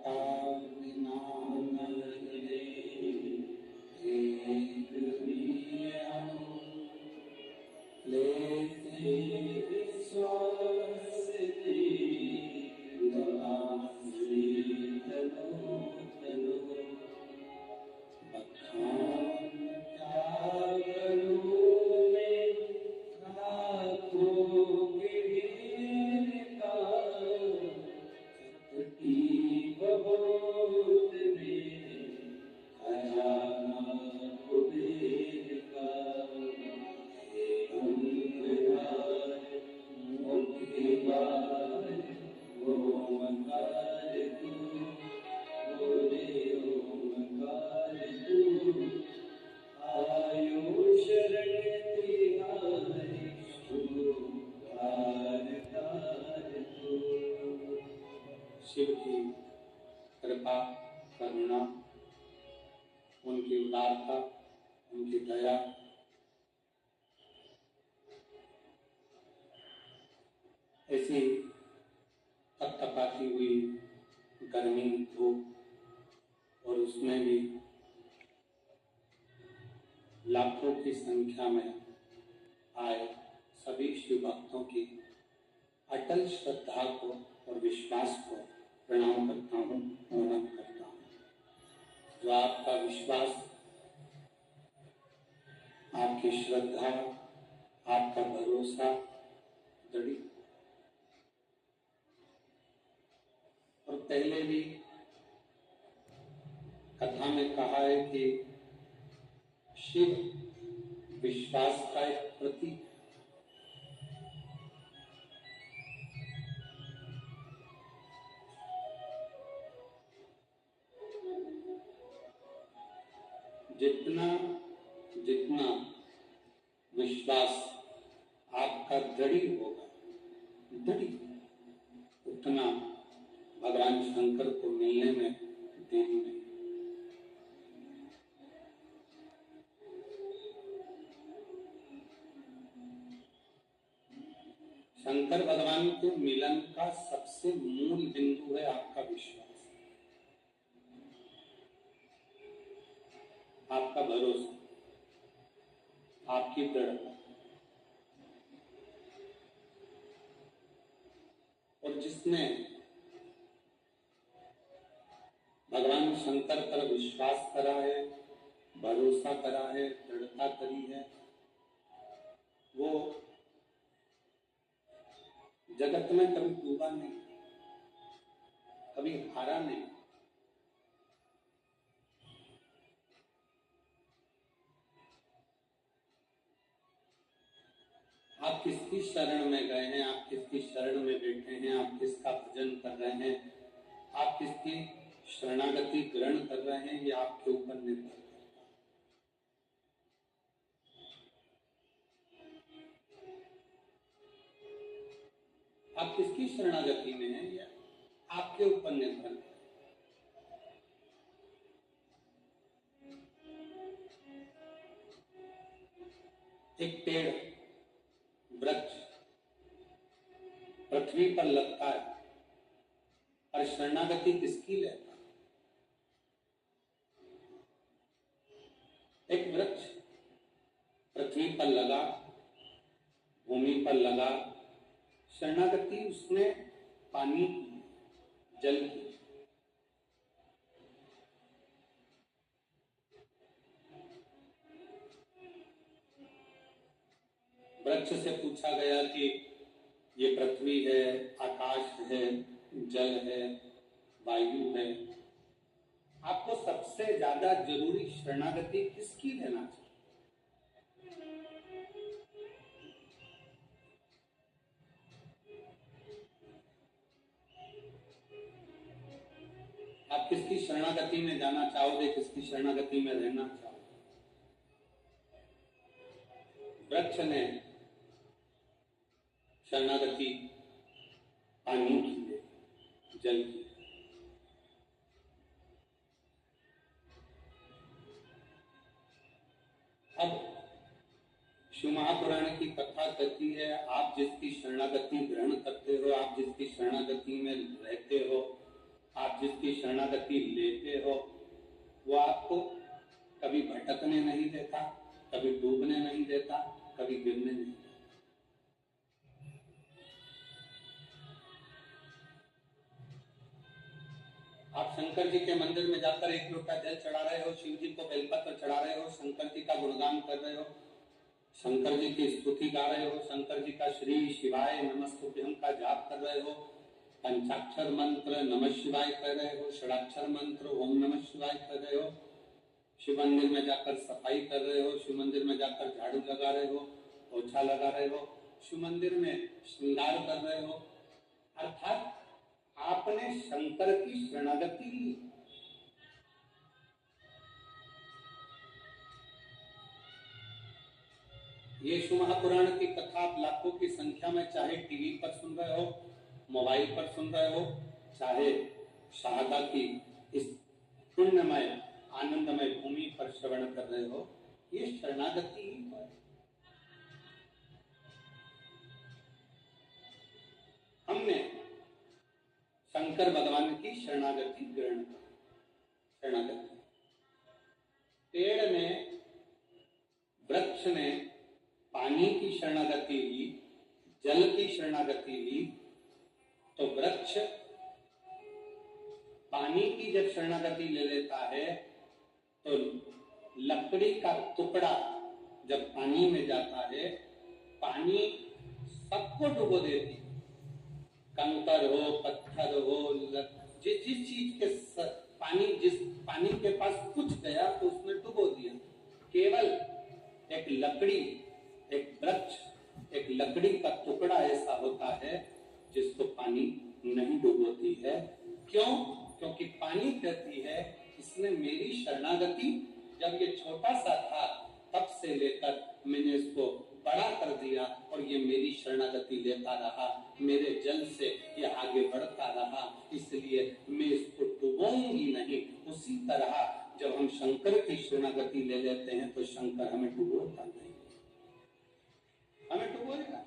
दाता बिना नरे एक भी हम लेते विश्वास शिव की कृपा करुणा, उनकी उदारता, उनकी दया ऐसी तपतपाती हुई गर्मी धूप और उसमें भी लाखों की संख्या में आए सभी शिव भक्तों की अटल श्रद्धा को और विश्वास को प्रणाम करता हूँ, नमन करता हूँ। जो आपका विश्वास, आपकी श्रद्धा, आपका भरोसा दृढ़, और पहले भी कथा में कहा है कि शिव विश्वास का एक प्रतीक, जितना जितना विश्वास आपका दृढ़ होगा, दृढ़, उतना भगवान शंकर को मिलने में देरी नहीं। शंकर भगवान के मिलन का सबसे मूल बिंदु है आपका विश्वास, आपका भरोसा, आपकी दृढ़ता। और जिसने भगवान शंकर पर विश्वास करा है, भरोसा करा है, दृढ़ता करी है, वो जगत में कभी डूबा नहीं, कभी हारा नहीं। आप किसकी शरण में गए हैं, आप किसकी शरण में बैठे हैं, आप किसका भजन कर रहे हैं, आप किसकी शरणागति ग्रहण कर रहे हैं, ये आपके ऊपर निर्भर करता है। आप किसकी शरणागति में हैं, ये आपके ऊपर निर्भर करता है। एक पेड़, वृक्ष पृथ्वी पर लगता है, और शरणागति किसकी लेता है? एक वृक्ष पृथ्वी पर लगा, भूमि पर लगा, शरणागति उसने पानी की, जल की। वृक्ष से पूछा गया कि ये पृथ्वी है, आकाश है, जल है, वायु है, आपको सबसे ज्यादा जरूरी शरणागति किसकी लेना चाहिए? आप किसकी शरणागति में जाना चाहोगे, किसकी शरणागति में रहना चाहोगे? वृक्ष ने शरणागति पानी की है, जल की। अब शिव महापुराण की कथा कहती है, आप जिसकी शरणागति ग्रहण करते हो, आप जिसकी शरणागति में रहते हो, आप जिसकी शरणागति लेते हो वो आपको कभी भटकने नहीं देता, कभी डूबने नहीं देता, कभी गिरने नहीं देता। आप शंकर जी के मंदिर में जाकर एक लोटा जल चढ़ा रहे हो, शिव जी को बेलपत्र चढ़ा रहे हो, शंकर जी का गुणगान कर रहे हो, शंकर जी की स्तुति गा रहे हो, शंकर जी का श्री शिवाय नमस्तुभ्यं का जाप कर रहे हो, पंचाक्षर मंत्र नमः शिवाय कर रहे हो, षडाक्षर मंत्र ओम नमः शिवाय कर रहे हो, शिव मंदिर में जाकर सफाई कर रहे हो, शिव मंदिर में जाकर झाड़ू लगा रहे हो, पोछा लगा रहे हो, शिव मंदिर में श्रृंगार कर रहे हो, अर्थात आपने शंकर की शरणागति ली। ये शिव महापुराण की कथा आप लाखों की संख्या में चाहे टीवी पर सुन रहे हो, मोबाइल पर सुन रहे हो, चाहे शारदा की इस पुण्यमय आनंदमय भूमि पर श्रवण कर रहे हो, ये शरणागति ही है। हमने शंकर भगवान की शरणागति ग्रहण की। शरणागति पेड़ ने, वृक्ष ने पानी की शरणागति ली, जल की शरणागति ली, तो वृक्ष पानी की जब शरणागति ले लेता है तो लकड़ी का टुकड़ा जब पानी में जाता है, पानी सबको डुबो देती। कंकर हो, पत्थर हो, जिस चीज के जिस पानी के पास कुछ गया तो उसने डुबो दिया। केवल एक लकड़ी, एक वृक्ष, एक लकड़ी का टुकड़ा ऐसा होता है जिसको पानी नहीं डुबोती है। क्यों? क्योंकि पानी कहती है इसने मेरी शरणागति, जब ये छोटा सा था तब से लेकर मैंने इसको बड़ा कर दिया और ये मेरी शरणागति लेता रहा, मेरे जल से ये आगे बढ़ता रहा, इसलिए मैं इसको डुबोऊंगी नहीं। उसी तरह जब हम शंकर की शरणागति ले लेते हैं तो शंकर हमें डुबोता नहीं, हमें डुबोएगा।